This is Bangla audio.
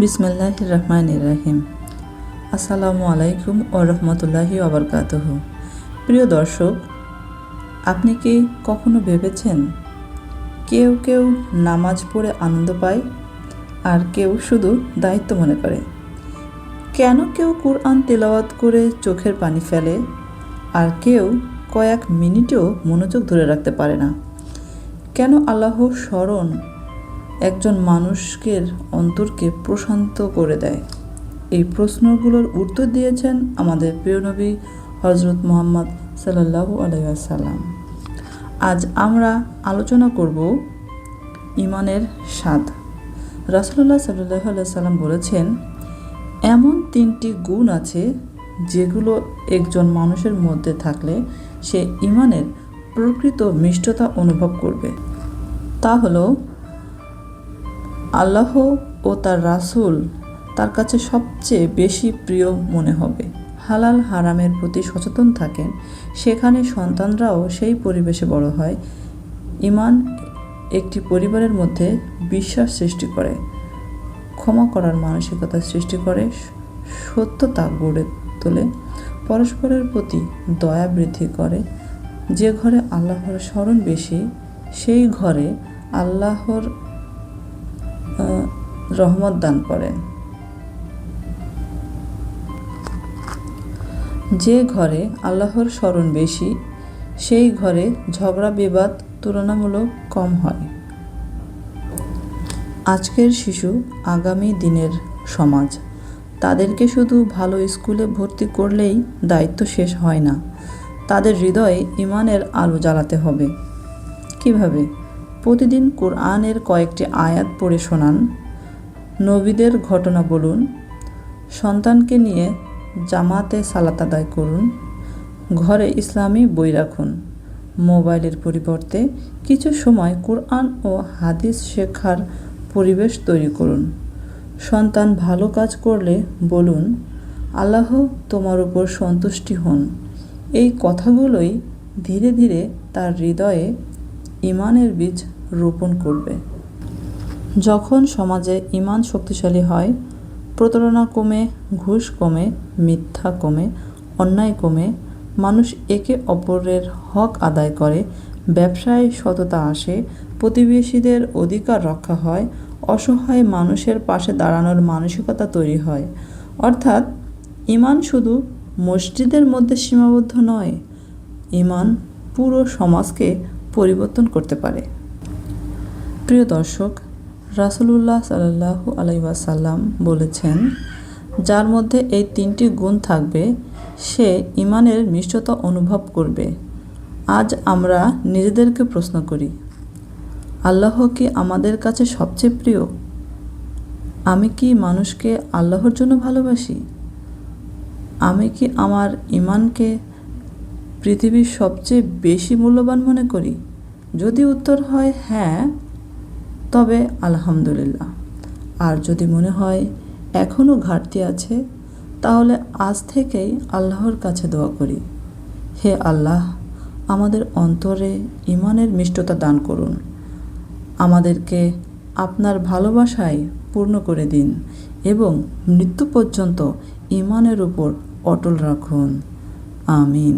বিসমিল্লাহির রহমানির রহিম। আসসালামু আলাইকুম ও রহমতুল্লাহি ওয়াবারকাতুহু। প্রিয় দর্শক, আপনি কি কখনো ভেবেছেন কেউ কেউ নামাজ পড়ে আনন্দ পায় আর কেউ শুধু দায়িত্ব মনে করে? কেন কেউ কুরআন তেলাওয়াত করে চোখের পানি ফেলে আর কেউ কয়েক মিনিটেও মনোযোগ ধরে রাখতে পারে না? কেন আল্লাহর স্মরণ একজন মানুষের অন্তরকে প্রশান্ত করে দেয়? এই প্রশ্নগুলোর উত্তর দিয়েছেন আমাদের প্রিয় নবী হযরত মুহাম্মদ সাল্লাল্লাহু আলাইহি ওয়াসাল্লাম। আজ আমরা আলোচনা করব ঈমানের স্বাদ। রাসূলুল্লাহ সাল্লাল্লাহু আলাইহি ওয়াসাল্লাম বলেছেন, এমন 3টি গুণ আছে যেগুলো একজন মানুষের মধ্যে থাকলে সে ঈমানের প্রকৃত মিষ্টতা অনুভব করবে। তা হলো, আল্লাহ ও তার রাসূল তার কাছে সবচেয়ে বেশি প্রিয় মনে হবে, হালাল হারামের প্রতি সচেতন থাকেন, সেখানে সন্তানরাও সেই পরিবেশে বড় হয়। ঈমান একটি পরিবারের মধ্যে বিশ্বাস সৃষ্টি করে, ক্ষমা করার মানসিকতা সৃষ্টি করে, সত্যতা গড়ে তোলে, পরস্পরের প্রতি দয়া বৃদ্ধি করে। যে ঘরে আল্লাহর স্মরণ বেশি, সেই ঘরে আল্লাহর রহমত দান করেন। যে ঘরে আল্লাহর স্মরণ বেশি, সেই ঘরে ঝগড়া বিবাদ তুলনামূলক কম হয়। আজকের শিশু আগামী দিনের সমাজ। তাদেরকে শুধু ভালো স্কুলে ভর্তি করলেই দায়িত্ব শেষ হয় না, তাদের হৃদয়ে ঈমানের আলো জ্বালাতে হবে। কিভাবে? প্রতিদিন কোরআনের কয়েকটি আয়াত পড়ে শোনান, নবীদের ঘটনা বলুন, সন্তানকে নিয়ে জামাতে সালাত আদায় করুন, ঘরে ইসলামী বই রাখুন। মোবাইলের পরিবর্তে কিছু সময় কোরআন ও হাদিস শেখার পরিবেশ তৈরি করুন। সন্তান ভালো কাজ করলে বলুন, আল্লাহ তোমার উপর সন্তুষ্টি হন। এই কথাগুলোই ধীরে ধীরে তার হৃদয়ে ঈমানের বীজ রোপণ করবে। যখন সমাজে ঈমান শক্তিশালী হয়, প্রতারণা কমে, ঘুষ কমে, মিথ্যা কমে, অন্যায় কমে, মানুষ একে অপরের হক আদায় করে, ব্যবসায় সততা আসে, প্রতিবেশীদের অধিকার রক্ষা হয়, অসহায় মানুষের পাশে দাঁড়ানোর মানসিকতা তৈরি হয়। অর্থাৎ ঈমান শুধু মসজিদের মধ্যে সীমাবদ্ধ নয়, ঈমান পুরো সমাজকে পরিবর্তন করতে পারে। প্রিয় দর্শক, রাসূলুল্লাহ সাল্লাল্লাহু আলাইহি ওয়াসাল্লাম বলেছেন, যার মধ্যে এই 3টি গুণ থাকবে সে ঈমানের মিষ্টতা অনুভব করবে। আজ আমরা নিজেদেরকে প্রশ্ন করি, আল্লাহ কি আমাদের কাছে সবচেয়ে প্রিয়? আমি কি মানুষকে আল্লাহর জন্য ভালোবাসি? আমি কি আমার ঈমানকে পৃথিবীর সবচেয়ে বেশি মূল্যবান মনে করি? যদি উত্তর হয় হ্যাঁ, তবে আলহামদুলিল্লাহ। আর যদি মনে হয় এখনও ঘাটতি আছে, তাহলে আজ থেকেই আল্লাহর কাছে দোয়া করি, হে আল্লাহ, আমাদের অন্তরে ঈমানের মিষ্টতা দান করুন, আমাদেরকে আপনার ভালোবাসায় পূর্ণ করে দিন এবং মৃত্যু পর্যন্ত ঈমানের উপর অটল রাখুন। আমিন।